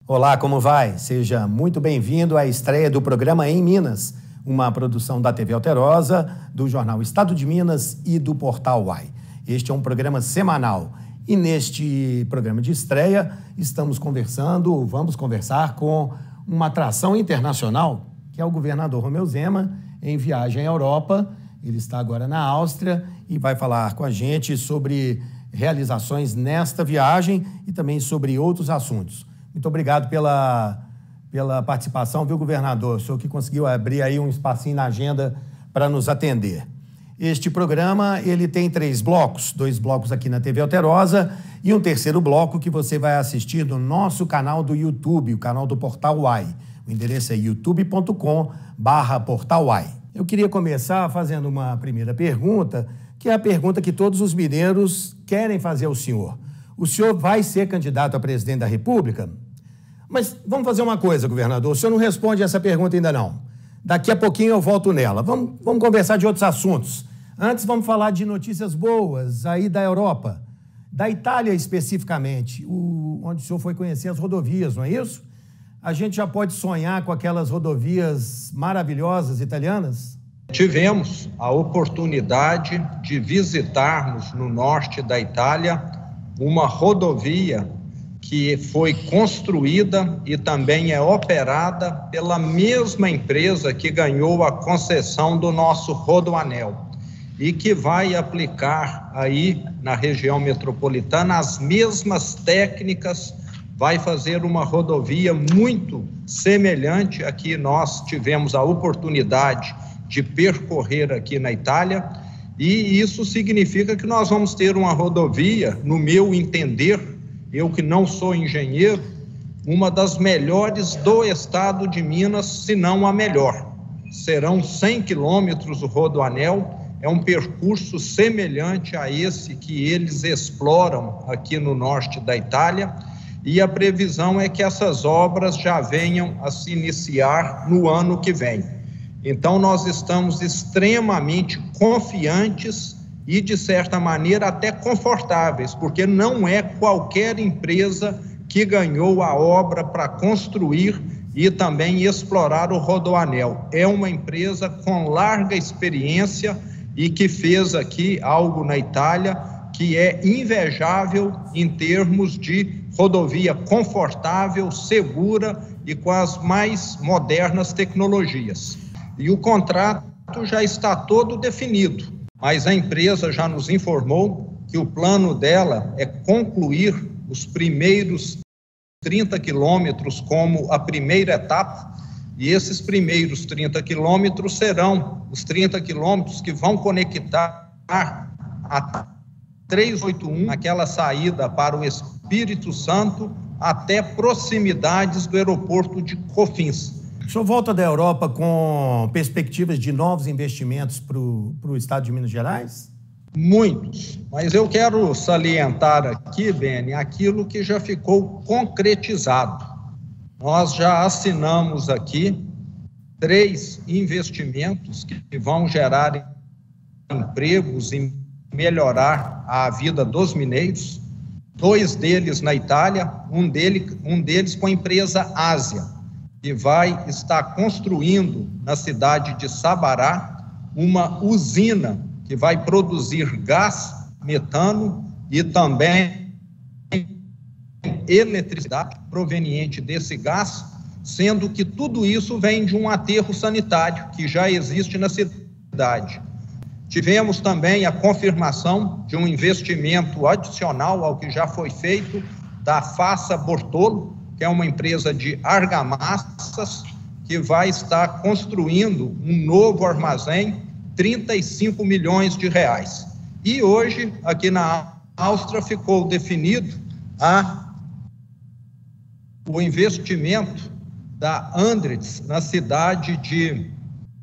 Olá, como vai? Seja muito bem-vindo à estreia do programa Em Minas, uma produção da TV Alterosa, do jornal Estado de Minas e do Portal Uai. Este é um programa semanal e neste programa de estreia vamos conversar com uma atração internacional, que é o governador Romeu Zema, em viagem à Europa. Ele está agora na Áustria e vai falar com a gente sobre realizações nesta viagem e também sobre outros assuntos. Muito obrigado pela participação, viu, governador? O senhor que conseguiu abrir aí um espacinho na agenda para nos atender. Este programa, ele tem 3 blocos, 2 blocos aqui na TV Alterosa e um terceiro bloco que você vai assistir no nosso canal do YouTube, o canal do Portal Uai. O endereço é youtube.com/Portal Uai. Eu queria começar fazendo uma primeira pergunta, que é a pergunta que todos os mineiros querem fazer ao senhor. O senhor vai ser candidato a presidente da República? Mas vamos fazer uma coisa, governador. O senhor não responde essa pergunta ainda não. Daqui a pouquinho eu volto nela. Vamos conversar de outros assuntos. Antes vamos falar de notícias boas aí da Europa. Da Itália especificamente, onde o senhor foi conhecer as rodovias, não é isso? A gente já pode sonhar com aquelas rodovias maravilhosas italianas? Tivemos a oportunidade de visitarmos no norte da Itália uma rodovia que foi construída e também é operada pela mesma empresa que ganhou a concessão do nosso Rodoanel e que vai aplicar aí na região metropolitana as mesmas técnicas, vai fazer uma rodovia muito semelhante a que nós tivemos a oportunidade de percorrer aqui na Itália, e isso significa que nós vamos ter uma rodovia, no meu entender, eu que não sou engenheiro, uma das melhores do estado de Minas, se não a melhor. Serão 100 quilômetros o Rodoanel, é um percurso semelhante a esse que eles exploram aqui no norte da Itália, e a previsão é que essas obras já venham a se iniciar no ano que vem. Então, nós estamos extremamente confiantes e, de certa maneira, até confortáveis, porque não é qualquer empresa que ganhou a obra para construir e também explorar o Rodoanel. É uma empresa com larga experiência e que fez aqui algo na Itália que é invejável em termos de rodovia confortável, segura e com as mais modernas tecnologias. E o contrato já está todo definido, mas a empresa já nos informou que o plano dela é concluir os primeiros 30 quilômetros como a primeira etapa, e esses primeiros 30 quilômetros serão os 30 quilômetros que vão conectar a 381, aquela saída para o Espírito Santo, até proximidades do aeroporto de Cofins. O senhor volta da Europa com perspectivas de novos investimentos para o estado de Minas Gerais? Muitos, mas eu quero salientar aqui, Beni, aquilo que já ficou concretizado. Nós já assinamos aqui 3 investimentos que vão gerar empregos e melhorar a vida dos mineiros, 2 deles na Itália, um deles com a empresa Ásia, que vai estar construindo na cidade de Sabará uma usina que vai produzir gás metano e também eletricidade proveniente desse gás, sendo que tudo isso vem de um aterro sanitário que já existe na cidade. Tivemos também a confirmação de um investimento adicional ao que já foi feito da Fassa Bortolo, que é uma empresa de argamassas, que vai estar construindo um novo armazém, 35 milhões de reais. E hoje, aqui na Áustria, ficou definido o investimento da Andritz na cidade de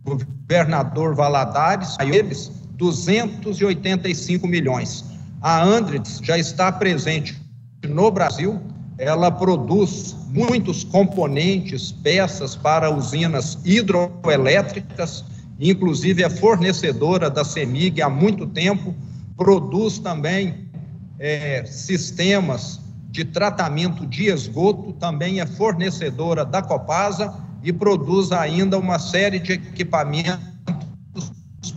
Governador Valadares, a eles 285 milhões. A Andritz já está presente no Brasil, ela produz muitos componentes, peças para usinas hidroelétricas, inclusive é fornecedora da CEMIG há muito tempo, produz também sistemas de tratamento de esgoto, também é fornecedora da Copasa e produz ainda uma série de equipamentos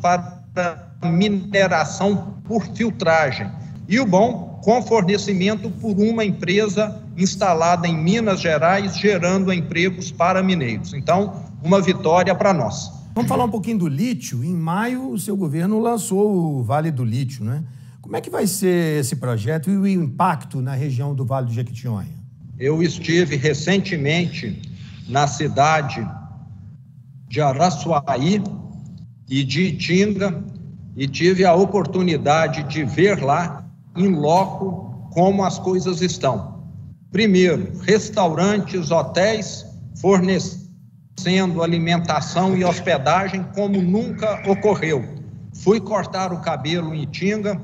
para mineração por filtragem. E o bom, com fornecimento por uma empresa instalada em Minas Gerais, gerando empregos para mineiros. Então, uma vitória para nós. Vamos falar um pouquinho do lítio. Em maio, o seu governo lançou o Vale do Lítio, né? Como é que vai ser esse projeto e o impacto na região do Vale do Jequitinhonha? Eu estive recentemente na cidade de Araçuaí e de Itinga e tive a oportunidade de ver lá, em loco, como as coisas estão. Primeiro, restaurantes, hotéis fornecendo alimentação e hospedagem como nunca ocorreu. Fui cortar o cabelo em Itinga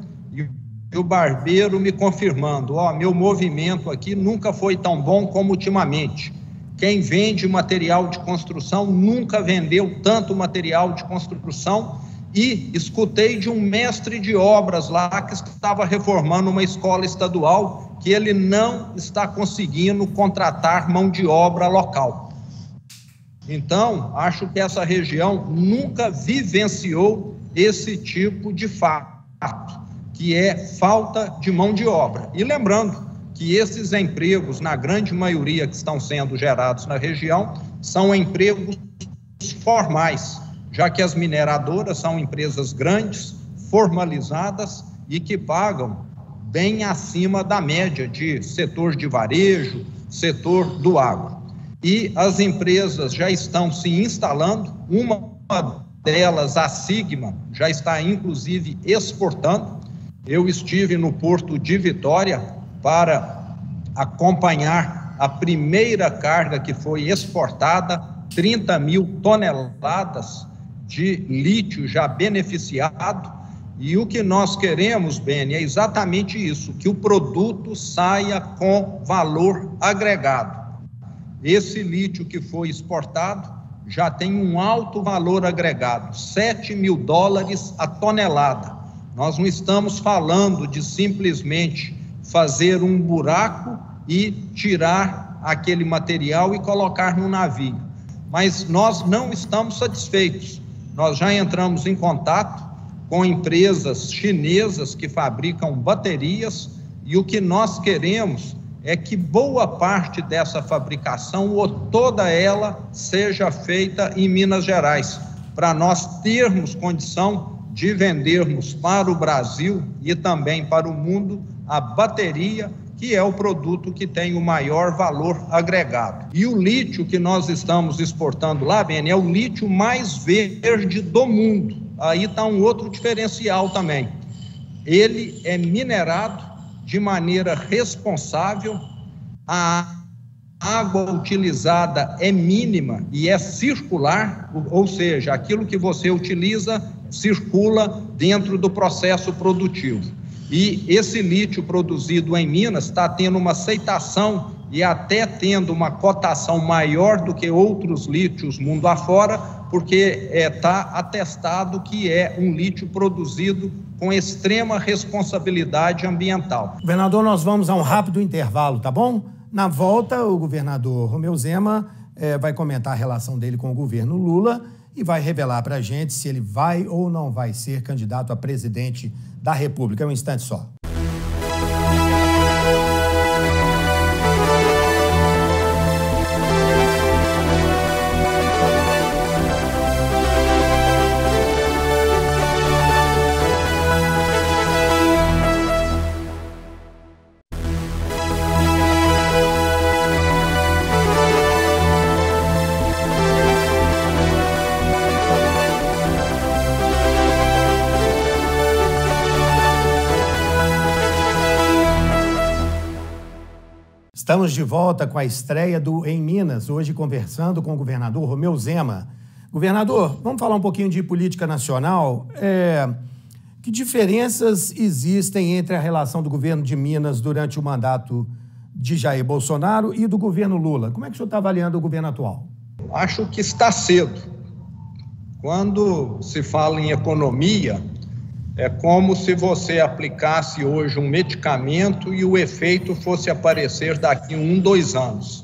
e o barbeiro me confirmando, meu movimento aqui nunca foi tão bom como ultimamente. Quem vende material de construção nunca vendeu tanto material de construção. E escutei de um mestre de obras lá que estava reformando uma escola estadual que ele não está conseguindo contratar mão de obra local. Então, acho que essa região nunca vivenciou esse tipo de fato, que é falta de mão de obra. E lembrando que esses empregos, na grande maioria que estão sendo gerados na região, são empregos formais, já que as mineradoras são empresas grandes, formalizadas e que pagam bem acima da média de setor de varejo, setor do agro. E as empresas já estão se instalando, uma delas, a Sigma, já está inclusive exportando. Eu estive no Porto de Vitória para acompanhar a primeira carga que foi exportada, 30 mil toneladas de lítio já beneficiado, e o que nós queremos, Beni, é exatamente isso, que o produto saia com valor agregado. Esse lítio que foi exportado já tem um alto valor agregado, 7 mil dólares a tonelada. Nós não estamos falando de simplesmente fazer um buraco e tirar aquele material e colocar no navio, mas nós não estamos satisfeitos. Nós já entramos em contato com empresas chinesas que fabricam baterias e o que nós queremos é que boa parte dessa fabricação ou toda ela seja feita em Minas Gerais, para nós termos condição de vendermos para o Brasil e também para o mundo a bateria, que é o produto que tem o maior valor agregado. E o lítio que nós estamos exportando lá, Beni, é o lítio mais verde do mundo. Aí está um outro diferencial também. Ele é minerado de maneira responsável, a água utilizada é mínima e é circular, ou seja, aquilo que você utiliza circula dentro do processo produtivo. E esse lítio produzido em Minas está tendo uma aceitação e até tendo uma cotação maior do que outros lítios mundo afora, porque está atestado que é um lítio produzido com extrema responsabilidade ambiental. Governador, nós vamos a um rápido intervalo, tá bom? Na volta, o governador Romeu Zema vai comentar a relação dele com o governo Lula e vai revelar para a gente se ele vai ou não vai ser candidato a presidente da República. É um instante só. Estamos de volta com a estreia do Em Minas, hoje conversando com o governador Romeu Zema. Governador, vamos falar um pouquinho de política nacional. Que diferenças existem entre a relação do governo de Minas durante o mandato de Jair Bolsonaro e do governo Lula? Como é que o senhor está avaliando o governo atual? Acho que está cedo. Quando se fala em economia, É como se você aplicasse hoje um medicamento e o efeito fosse aparecer daqui 1, 2 anos.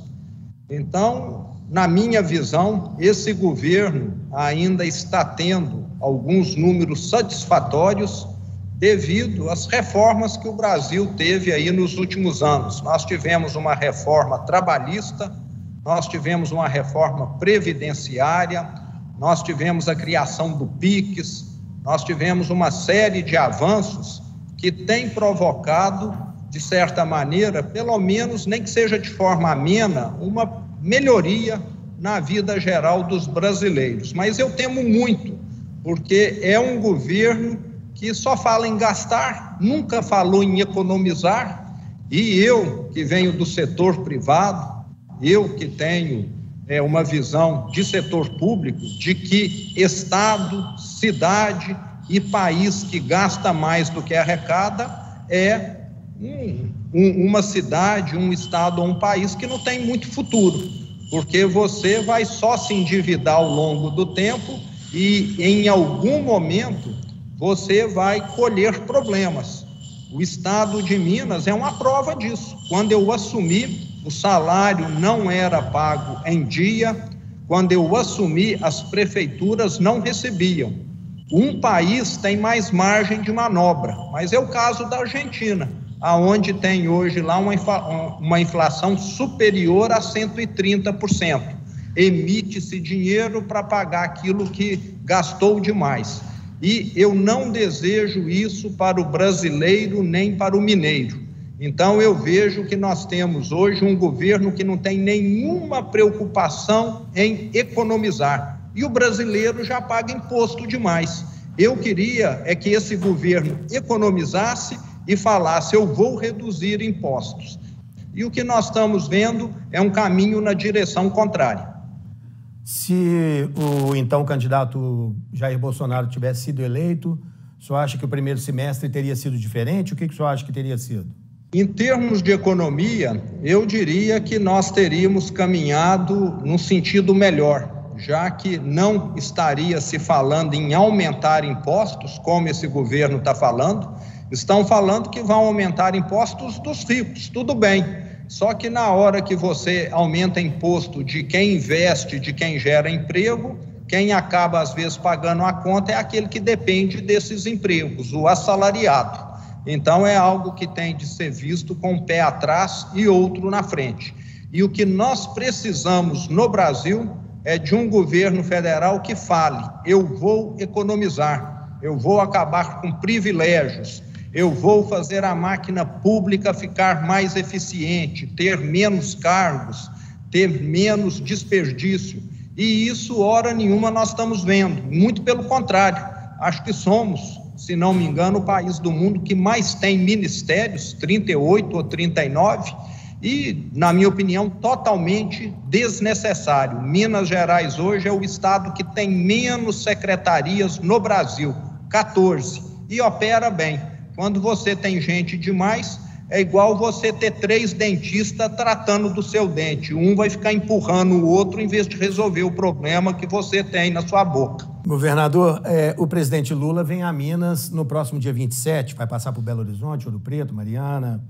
Então, na minha visão, esse governo ainda está tendo alguns números satisfatórios devido às reformas que o Brasil teve aí nos últimos anos. Nós tivemos uma reforma trabalhista, nós tivemos uma reforma previdenciária, nós tivemos a criação do PIX, nós tivemos uma série de avanços que têm provocado, de certa maneira, pelo menos, nem que seja de forma amena, uma melhoria na vida geral dos brasileiros. Mas eu temo muito, porque é um governo que só fala em gastar, nunca falou em economizar, e eu, que venho do setor privado, eu que tenho uma visão de setor público, de que Estado, cidade e país que gasta mais do que arrecada é uma cidade, um estado ou um país que não tem muito futuro, porque você vai só se endividar ao longo do tempo e em algum momento você vai colher problemas. O estado de Minas é uma prova disso. Quando eu assumi, o salário não era pago em dia. Quando eu assumi, as prefeituras não recebiam. Um país tem mais margem de manobra, mas é o caso da Argentina, aonde tem hoje lá uma inflação superior a 130%. Emite-se dinheiro para pagar aquilo que gastou demais. E eu não desejo isso para o brasileiro nem para o mineiro. Então eu vejo que nós temos hoje um governo que não tem nenhuma preocupação em economizar. E o brasileiro já paga imposto demais. Eu queria que esse governo economizasse e falasse: eu vou reduzir impostos. E o que nós estamos vendo é um caminho na direção contrária. Se o então candidato Jair Bolsonaro tivesse sido eleito, o senhor acha que o primeiro semestre teria sido diferente? O que o senhor acha que teria sido? Em termos de economia, eu diria que nós teríamos caminhado num sentido melhor, já que não estaria se falando em aumentar impostos, como esse governo está falando. Estão falando que vão aumentar impostos dos ricos, tudo bem. Só que na hora que você aumenta imposto de quem investe, de quem gera emprego, quem acaba às vezes pagando a conta é aquele que depende desses empregos, o assalariado. Então é algo que tem de ser visto com um pé atrás e outro na frente. E o que nós precisamos no Brasil é de um governo federal que fale: eu vou economizar, eu vou acabar com privilégios, eu vou fazer a máquina pública ficar mais eficiente, ter menos cargos, ter menos desperdício. E isso, hora nenhuma, nós estamos vendo. Muito pelo contrário, acho que somos, se não me engano, o país do mundo que mais tem ministérios, 38 ou 39, e, na minha opinião, totalmente desnecessário. Minas Gerais hoje é o estado que tem menos secretarias no Brasil, 14, e opera bem. Quando você tem gente demais, é igual você ter 3 dentistas tratando do seu dente. Um vai ficar empurrando o outro em vez de resolver o problema que você tem na sua boca. Governador, o presidente Lula vem a Minas no próximo dia 27, vai passar por Belo Horizonte, Ouro Preto, Mariana.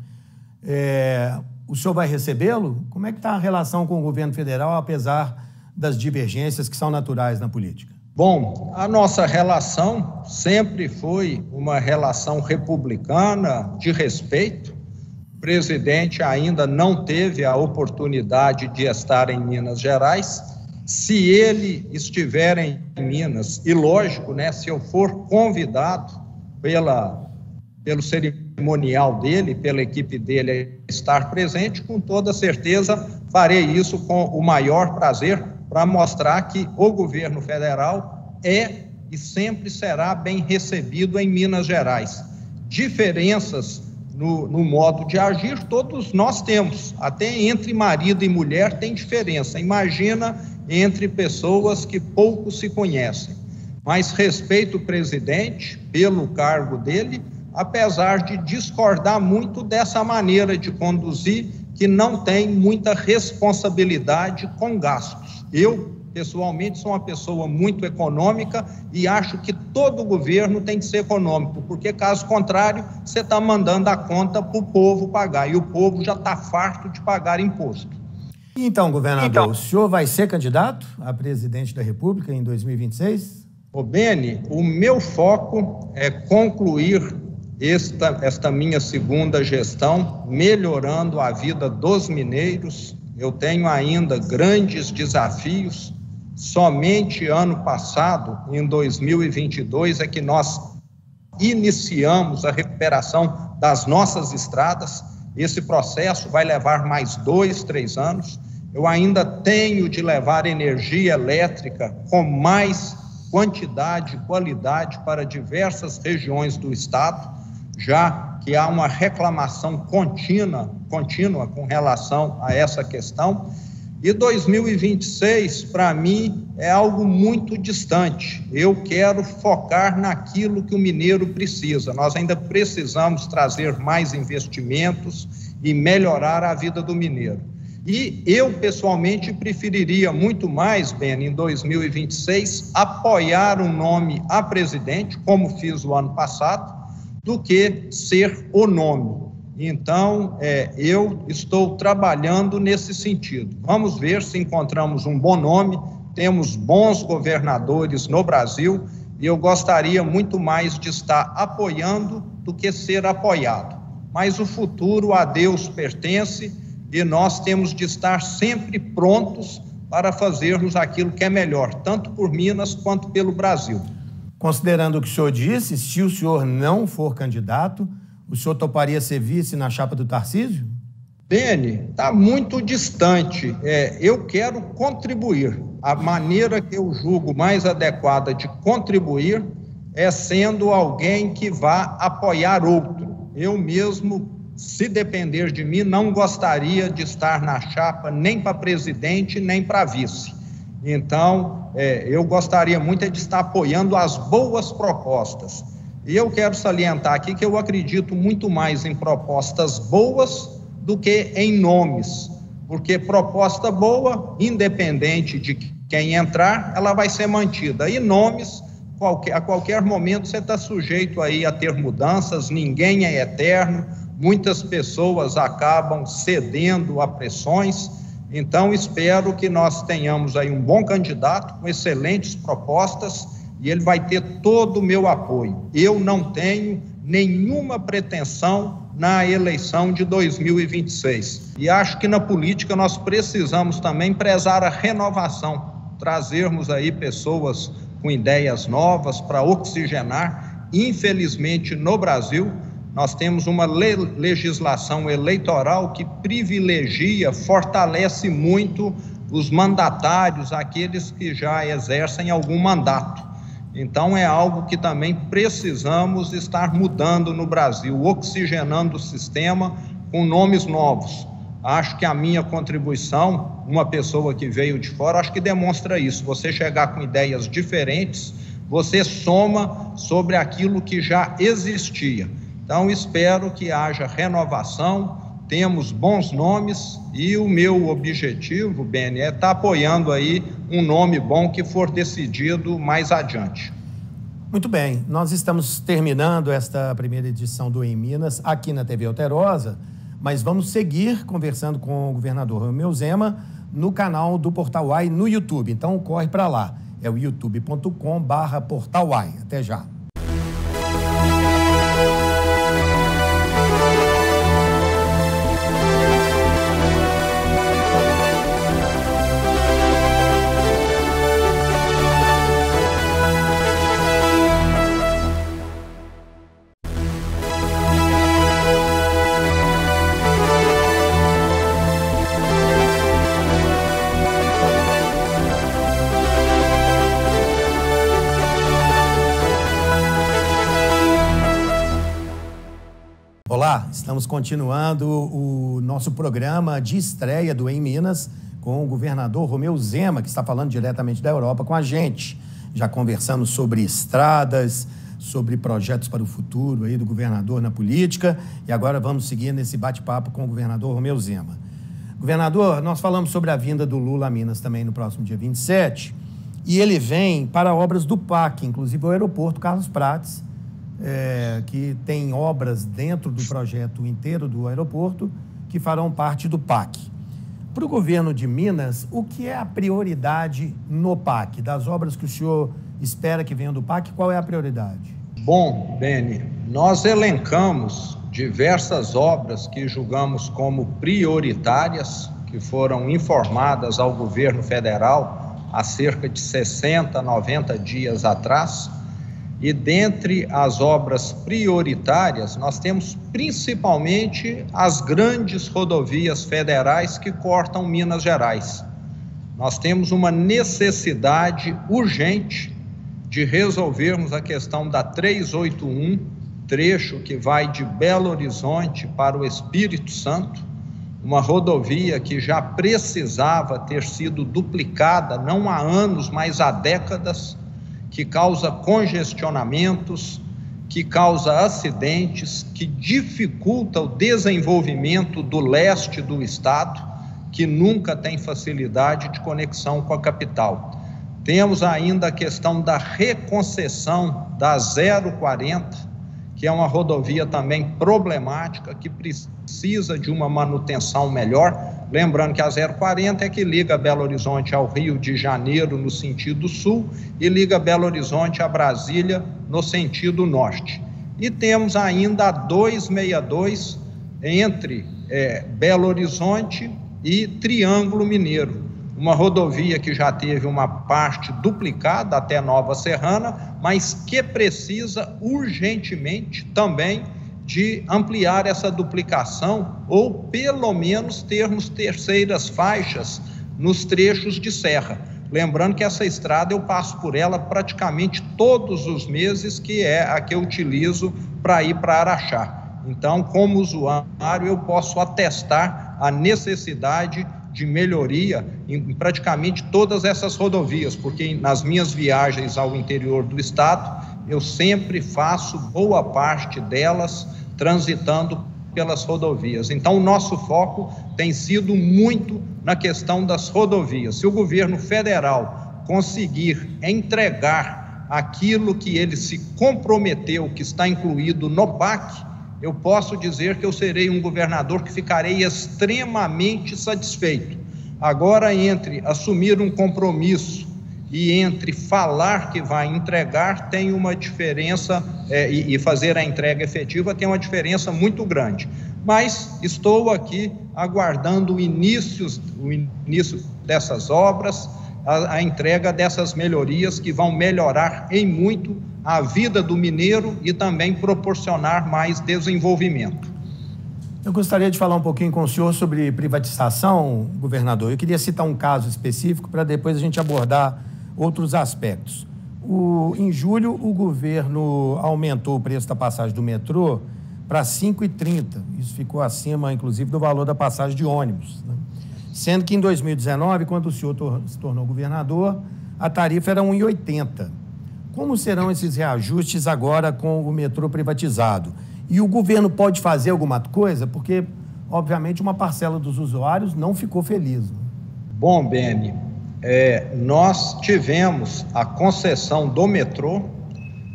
O senhor vai recebê-lo? Como é que está a relação com o governo federal, apesar das divergências que são naturais na política? Bom, a nossa relação sempre foi uma relação republicana de respeito. O presidente ainda não teve a oportunidade de estar em Minas Gerais. Se ele estiver em Minas, e lógico, né, se eu for convidado pelo cerimonial dele, pela equipe dele a estar presente, com toda certeza farei isso com o maior prazer, para mostrar que o governo federal é e sempre será bem recebido em Minas Gerais. Diferenças no modo de agir todos nós temos, até entre marido e mulher tem diferença, imagina entre pessoas que pouco se conhecem. Mas respeito o presidente pelo cargo dele, apesar de discordar muito dessa maneira de conduzir, que não tem muita responsabilidade com gastos. Eu pessoalmente, sou uma pessoa muito econômica e acho que todo governo tem que ser econômico, porque, caso contrário, você está mandando a conta para o povo pagar, e o povo já está farto de pagar imposto. Então, governador, o senhor vai ser candidato a presidente da República em 2026? Ô, Beni, o meu foco é concluir esta minha segunda gestão, melhorando a vida dos mineiros. Eu tenho ainda grandes desafios. Somente ano passado, em 2022, é que nós iniciamos a recuperação das nossas estradas. Esse processo vai levar mais 2, 3 anos. Eu ainda tenho de levar energia elétrica com mais quantidade e qualidade para diversas regiões do estado, já que há uma reclamação contínua com relação a essa questão. E 2026, para mim, é algo muito distante. Eu quero focar naquilo que o mineiro precisa. Nós ainda precisamos trazer mais investimentos e melhorar a vida do mineiro. E eu, pessoalmente, preferiria muito mais, Ben, em 2026, apoiar um nome a presidente, como fiz o ano passado, do que ser o nome. Então, eu estou trabalhando nesse sentido. Vamos ver se encontramos um bom nome. Temos bons governadores no Brasil e eu gostaria muito mais de estar apoiando do que ser apoiado. Mas o futuro a Deus pertence e nós temos de estar sempre prontos para fazermos aquilo que é melhor, tanto por Minas quanto pelo Brasil. Considerando o que o senhor disse, se o senhor não for candidato, o senhor toparia ser vice na chapa do Tarcísio? Beni, está muito distante. Eu quero contribuir. A maneira que eu julgo mais adequada de contribuir é sendo alguém que vá apoiar outro. Eu mesmo, se depender de mim, não gostaria de estar na chapa nem para presidente, nem para vice. Então, eu gostaria muito de estar apoiando as boas propostas. E eu quero salientar aqui que eu acredito muito mais em propostas boas do que em nomes, porque proposta boa, independente de quem entrar, ela vai ser mantida. E nomes, a qualquer momento você está sujeito aí a ter mudanças, ninguém é eterno, muitas pessoas acabam cedendo a pressões. Então, espero que nós tenhamos aí um bom candidato com excelentes propostas e ele vai ter todo o meu apoio. Eu não tenho nenhuma pretensão na eleição de 2026. E acho que na política nós precisamos também prezar a renovação, trazermos aí pessoas com ideias novas para oxigenar. Infelizmente, no Brasil, nós temos uma legislação eleitoral que privilegia, fortalece muito os mandatários, aqueles que já exercem algum mandato. Então, é algo que também precisamos estar mudando no Brasil, oxigenando o sistema com nomes novos. Acho que a minha contribuição, uma pessoa que veio de fora, acho que demonstra isso. Você chegar com ideias diferentes, você soma sobre aquilo que já existia. Então, espero que haja renovação, temos bons nomes e o meu objetivo, Beni, é estar apoiando aí um nome bom que for decidido mais adiante. Muito bem, nós estamos terminando esta primeira edição do Em Minas aqui na TV Alterosa, mas vamos seguir conversando com o governador Romeu Zema no canal do Portal Uai no YouTube. Então, corre para lá, é o youtube.com/Portal Uai. Até já. Olá, estamos continuando o nosso programa de estreia do Em Minas com o governador Romeu Zema, que está falando diretamente da Europa com a gente. Já conversamos sobre estradas, sobre projetos para o futuro aí do governador na política e agora vamos seguir nesse bate-papo com o governador Romeu Zema. Governador, nós falamos sobre a vinda do Lula a Minas também no próximo dia 27, e ele vem para obras do PAC, inclusive o aeroporto Carlos Prates, que tem obras dentro do projeto inteiro do aeroporto que farão parte do PAC. Para o governo de Minas, o que é a prioridade no PAC? Das obras que o senhor espera que venham do PAC, qual é a prioridade? Bom, Beni, nós elencamos diversas obras que julgamos como prioritárias, que foram informadas ao governo federal há cerca de 60, 90 dias atrás. E dentre as obras prioritárias, nós temos principalmente as grandes rodovias federais que cortam Minas Gerais. Nós temos uma necessidade urgente de resolvermos a questão da 381, trecho que vai de Belo Horizonte para o Espírito Santo, uma rodovia que já precisava ter sido duplicada, não há anos, mas há décadas, que causa congestionamentos, que causa acidentes, que dificulta o desenvolvimento do leste do estado, que nunca tem facilidade de conexão com a capital. Temos ainda a questão da reconcessão da 040, que é uma rodovia também problemática, que precisa de uma manutenção melhor. Lembrando que a 040 é que liga Belo Horizonte ao Rio de Janeiro no sentido sul e liga Belo Horizonte a Brasília no sentido norte. E temos ainda a 262 entre Belo Horizonte e Triângulo Mineiro, uma rodovia que já teve uma parte duplicada até Nova Serrana, mas que precisa urgentemente também de ampliar essa duplicação ou pelo menos termos terceiras faixas nos trechos de serra. Lembrando que essa estrada eu passo por ela praticamente todos os meses, que é a que eu utilizo para ir para Araxá. Então, como usuário, eu posso atestar a necessidade de melhoria em praticamente todas essas rodovias, porque nas minhas viagens ao interior do estado, eu sempre faço boa parte delas transitando pelas rodovias. Então, o nosso foco tem sido muito na questão das rodovias. Se o governo federal conseguir entregar aquilo que ele se comprometeu, que está incluído no PAC, eu posso dizer que eu serei um governador que ficarei extremamente satisfeito. Agora, entre assumir um compromisso e entre falar que vai entregar, tem uma diferença, e fazer a entrega efetiva tem uma diferença muito grande. Mas estou aqui aguardando o início dessas obras, a entrega dessas melhorias que vão melhorar em muito a vida do mineiro e também proporcionar mais desenvolvimento. Eu gostaria de falar um pouquinho com o senhor sobre privatização, governador. Eu queria citar um caso específico para depois a gente abordar outros aspectos. Em julho, o governo aumentou o preço da passagem do metrô para R$ 5,30. Isso ficou acima, inclusive, do valor da passagem de ônibus, né? Sendo que em 2019, quando o senhor se tornou governador, a tarifa era R$ 1,80. Como serão esses reajustes agora com o metrô privatizado? E o governo pode fazer alguma coisa? Porque, obviamente, uma parcela dos usuários não ficou feliz, né? Bom, Beni, nós tivemos a concessão do metrô,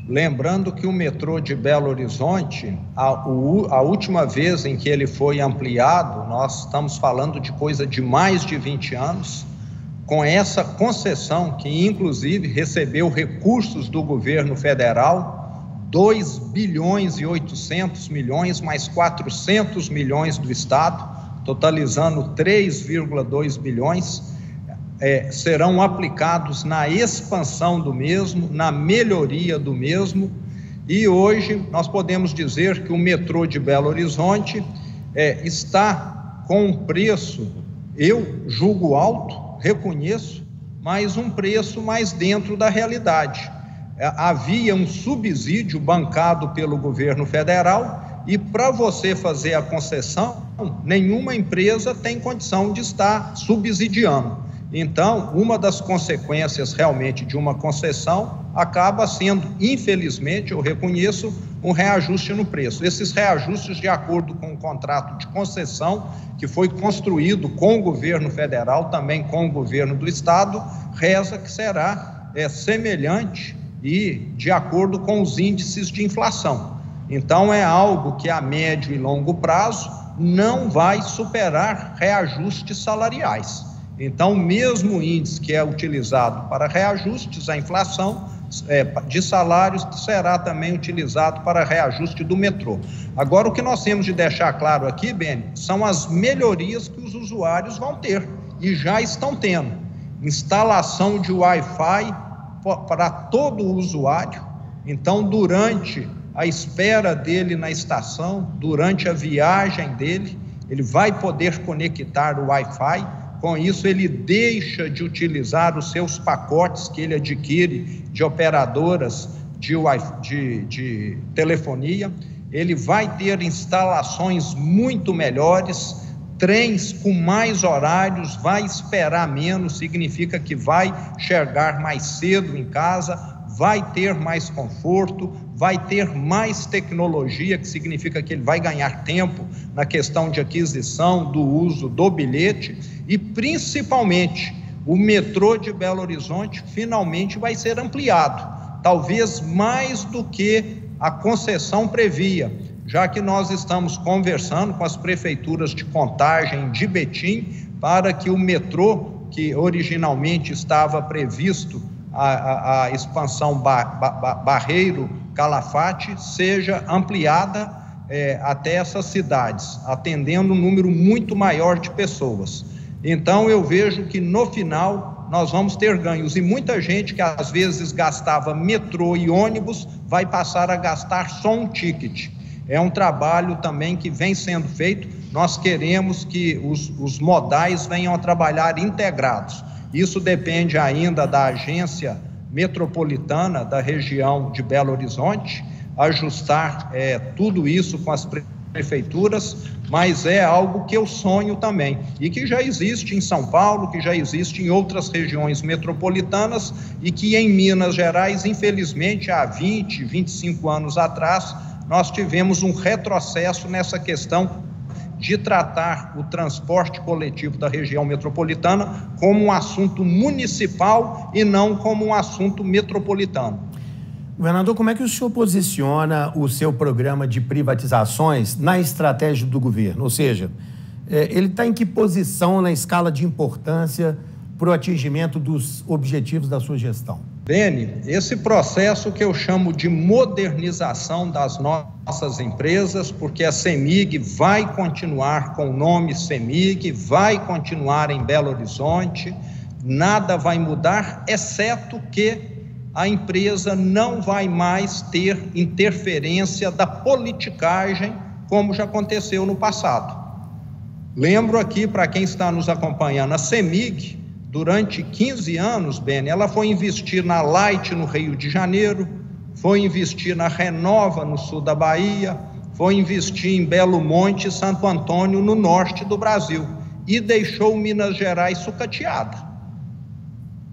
lembrando que o metrô de Belo Horizonte, a última vez em que ele foi ampliado, nós estamos falando de coisa de mais de 20 anos, com essa concessão que inclusive recebeu recursos do governo federal, 2 bilhões e 800 milhões, mais 400 milhões do estado, totalizando 3,2 bilhões, serão aplicados na expansão do mesmo, na melhoria do mesmo, e hoje nós podemos dizer que o metrô de Belo Horizonte está com um preço, eu julgo alto, reconheço, mas um preço mais dentro da realidade. Havia um subsídio bancado pelo governo federal e para você fazer a concessão, nenhuma empresa tem condição de estar subsidiando. Então, uma das consequências realmente de uma concessão acaba sendo, infelizmente, eu reconheço, um reajuste no preço. Esses reajustes, de acordo com o contrato de concessão, que foi construído com o governo federal, também com o governo do estado, reza que será semelhante e de acordo com os índices de inflação. Então, é algo que a médio e longo prazo não vai superar reajustes salariais. Então, o mesmo índice que é utilizado para reajustes à inflação de salários será também utilizado para reajuste do metrô. Agora, o que nós temos de deixar claro aqui, Beni, são as melhorias que os usuários vão ter e já estão tendo. Instalação de Wi-Fi para todo o usuário. Então, durante a espera dele na estação, durante a viagem dele, ele vai poder conectar o Wi-Fi. Com isso, ele deixa de utilizar os seus pacotes que ele adquire de operadoras de telefonia. Ele vai ter instalações muito melhores, trens com mais horários, vai esperar menos, significa que vai chegar mais cedo em casa, vai ter mais conforto, vai ter mais tecnologia, que significa que ele vai ganhar tempo na questão de aquisição, do uso do bilhete, e principalmente o metrô de Belo Horizonte finalmente vai ser ampliado, talvez mais do que a concessão previa, já que nós estamos conversando com as prefeituras de Contagem, de Betim, para que o metrô, que originalmente estava previsto a expansão Barreiro Calafate, seja ampliada até essas cidades, atendendo um número muito maior de pessoas. Então, eu vejo que no final nós vamos ter ganhos, e muita gente que às vezes gastava metrô e ônibus vai passar a gastar só um ticket. É um trabalho também que vem sendo feito. Nós queremos que os modais venham a trabalhar integrados. Isso depende ainda da agência metropolitana da região de Belo Horizonte, ajustar tudo isso com as prefeituras, mas é algo que eu sonho também, e que já existe em São Paulo, que já existe em outras regiões metropolitanas, e que em Minas Gerais, infelizmente, há 20, 25 anos atrás, nós tivemos um retrocesso nessa questão de tratar o transporte coletivo da região metropolitana como um assunto municipal e não como um assunto metropolitano. Governador, como é que o senhor posiciona o seu programa de privatizações na estratégia do governo? Ou seja, ele está em que posição na escala de importância para o atingimento dos objetivos da sua gestão? Beni, esse processo que eu chamo de modernização das nossas empresas, porque a CEMIG vai continuar com o nome CEMIG, vai continuar em Belo Horizonte, nada vai mudar, exceto que a empresa não vai mais ter interferência da politicagem, como já aconteceu no passado. Lembro aqui, para quem está nos acompanhando, a CEMIG, durante 15 anos, Beni, ela foi investir na Light no Rio de Janeiro, foi investir na Renova no sul da Bahia, foi investir em Belo Monte e Santo Antônio no norte do Brasil e deixou Minas Gerais sucateada.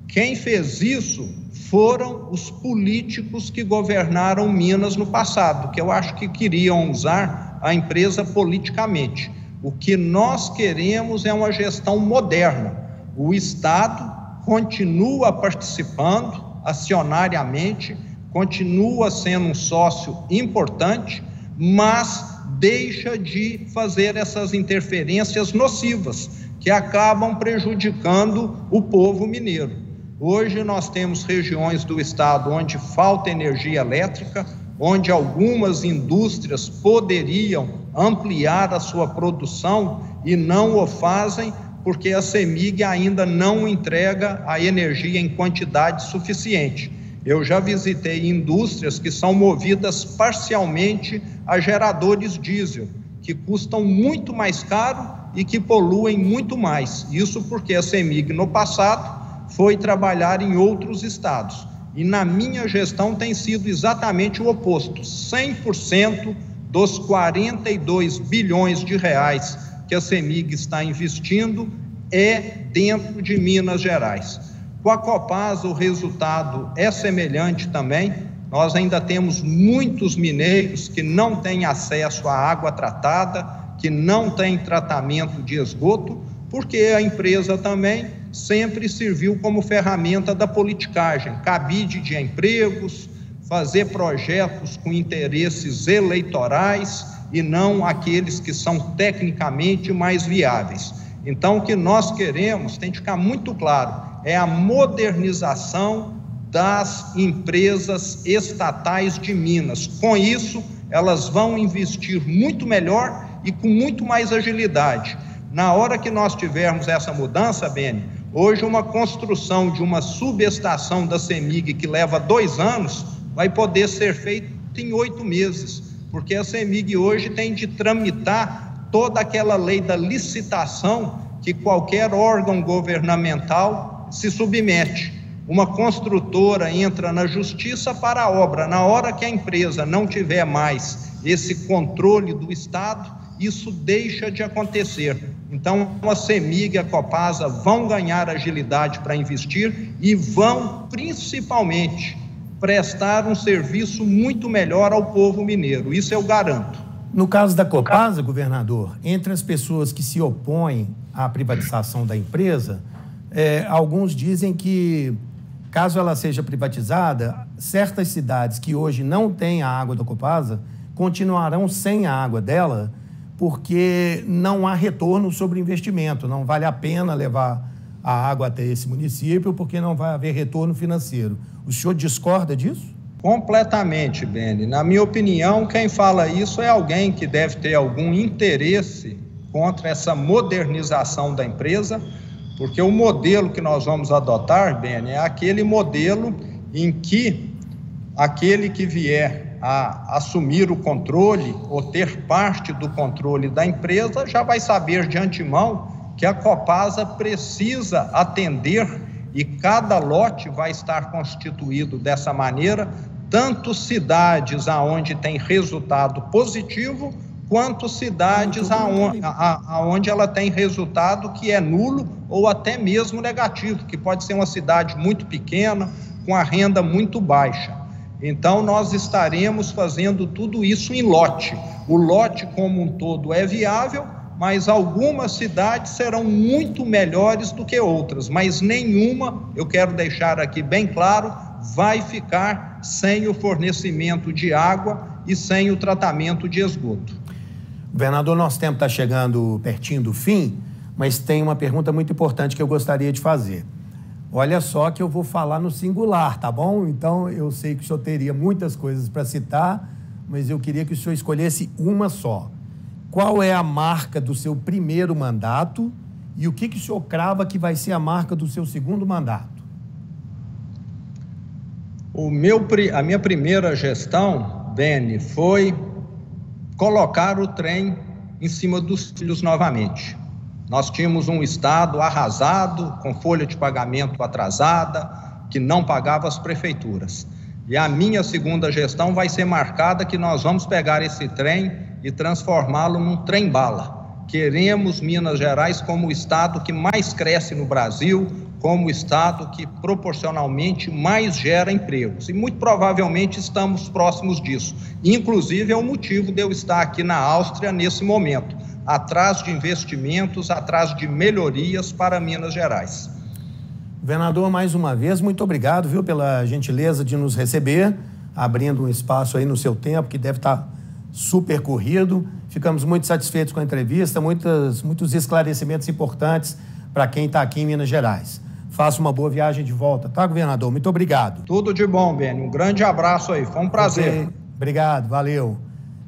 Quem fez isso foram os políticos que governaram Minas no passado, que eu acho que queriam usar a empresa politicamente. O que nós queremos é uma gestão moderna. O Estado continua participando acionariamente, continua sendo um sócio importante, mas deixa de fazer essas interferências nocivas que acabam prejudicando o povo mineiro. Hoje nós temos regiões do estado onde falta energia elétrica, onde algumas indústrias poderiam ampliar a sua produção e não o fazem, porque a CEMIG ainda não entrega a energia em quantidade suficiente. Eu já visitei indústrias que são movidas parcialmente a geradores diesel, que custam muito mais caro e que poluem muito mais. Isso porque a CEMIG, no passado, foi trabalhar em outros estados. E na minha gestão tem sido exatamente o oposto. 100% dos 42 bilhões de reais que a CEMIG está investindo é dentro de Minas Gerais. Com a Copasa, o resultado é semelhante também. Nós ainda temos muitos mineiros que não têm acesso à água tratada, que não têm tratamento de esgoto, porque a empresa também sempre serviu como ferramenta da politicagem, cabide de empregos, fazer projetos com interesses eleitorais e não aqueles que são tecnicamente mais viáveis. Então, o que nós queremos, tem que ficar muito claro, é a modernização das empresas estatais de Minas. Com isso, elas vão investir muito melhor e com muito mais agilidade. Na hora que nós tivermos essa mudança, Beni, hoje uma construção de uma subestação da CEMIG que leva 2 anos, vai poder ser feita em 8 meses, porque a CEMIG hoje tem de tramitar toda aquela lei da licitação que qualquer órgão governamental se submete. Uma construtora entra na justiça para a obra. Na hora que a empresa não tiver mais esse controle do Estado, isso deixa de acontecer. Então, a CEMIG e a Copasa vão ganhar agilidade para investir e vão, principalmente, prestar um serviço muito melhor ao povo mineiro. Isso eu garanto. No caso da Copasa, governador, entre as pessoas que se opõem à privatização da empresa, alguns dizem que, caso ela seja privatizada, certas cidades que hoje não têm a água da Copasa continuarão sem a água dela, porque não há retorno sobre investimento, não vale a pena levar a água até esse município, porque não vai haver retorno financeiro. O senhor discorda disso? Completamente, Beni. Na minha opinião, quem fala isso é alguém que deve ter algum interesse contra essa modernização da empresa, porque o modelo que nós vamos adotar, Beni, é aquele modelo em que aquele que vier a assumir o controle ou ter parte do controle da empresa já vai saber de antemão que a Copasa precisa atender e cada lote vai estar constituído dessa maneira, tanto cidades aonde tem resultado positivo, quanto cidades aonde ela tem resultado que é nulo ou até mesmo negativo, que pode ser uma cidade muito pequena, com a renda muito baixa. Então, nós estaremos fazendo tudo isso em lote. O lote como um todo é viável, mas algumas cidades serão muito melhores do que outras, mas nenhuma, eu quero deixar aqui bem claro, vai ficar sem o fornecimento de água e sem o tratamento de esgoto. Governador, nosso tempo está chegando pertinho do fim, mas tem uma pergunta muito importante que eu gostaria de fazer. Olha só que eu vou falar no singular, tá bom? Então, eu sei que o senhor teria muitas coisas para citar, mas eu queria que o senhor escolhesse uma só. Qual é a marca do seu primeiro mandato e o que o senhor crava que vai ser a marca do seu segundo mandato? A minha primeira gestão, Beni, foi colocar o trem em cima dos trilhos novamente. Nós tínhamos um estado arrasado, com folha de pagamento atrasada, que não pagava as prefeituras. E a minha segunda gestão vai ser marcada que nós vamos pegar esse trem e transformá-lo num trem-bala. Queremos Minas Gerais como o estado que mais cresce no Brasil, como o estado que proporcionalmente mais gera empregos. E muito provavelmente estamos próximos disso. Inclusive é o motivo de eu estar aqui na Áustria nesse momento, atrás de investimentos, atrás de melhorias para Minas Gerais. Governador, mais uma vez, muito obrigado, viu, pela gentileza de nos receber, abrindo um espaço aí no seu tempo, que deve estar super corrido. Ficamos muito satisfeitos com a entrevista, muitos esclarecimentos importantes para quem está aqui em Minas Gerais. Faça uma boa viagem de volta, tá, governador? Muito obrigado. Tudo de bom, Beni. Um grande abraço aí, foi um prazer. Obrigado, valeu.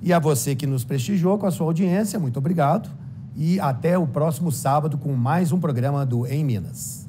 E a você que nos prestigiou com a sua audiência, muito obrigado. E até o próximo sábado com mais um programa do Em Minas.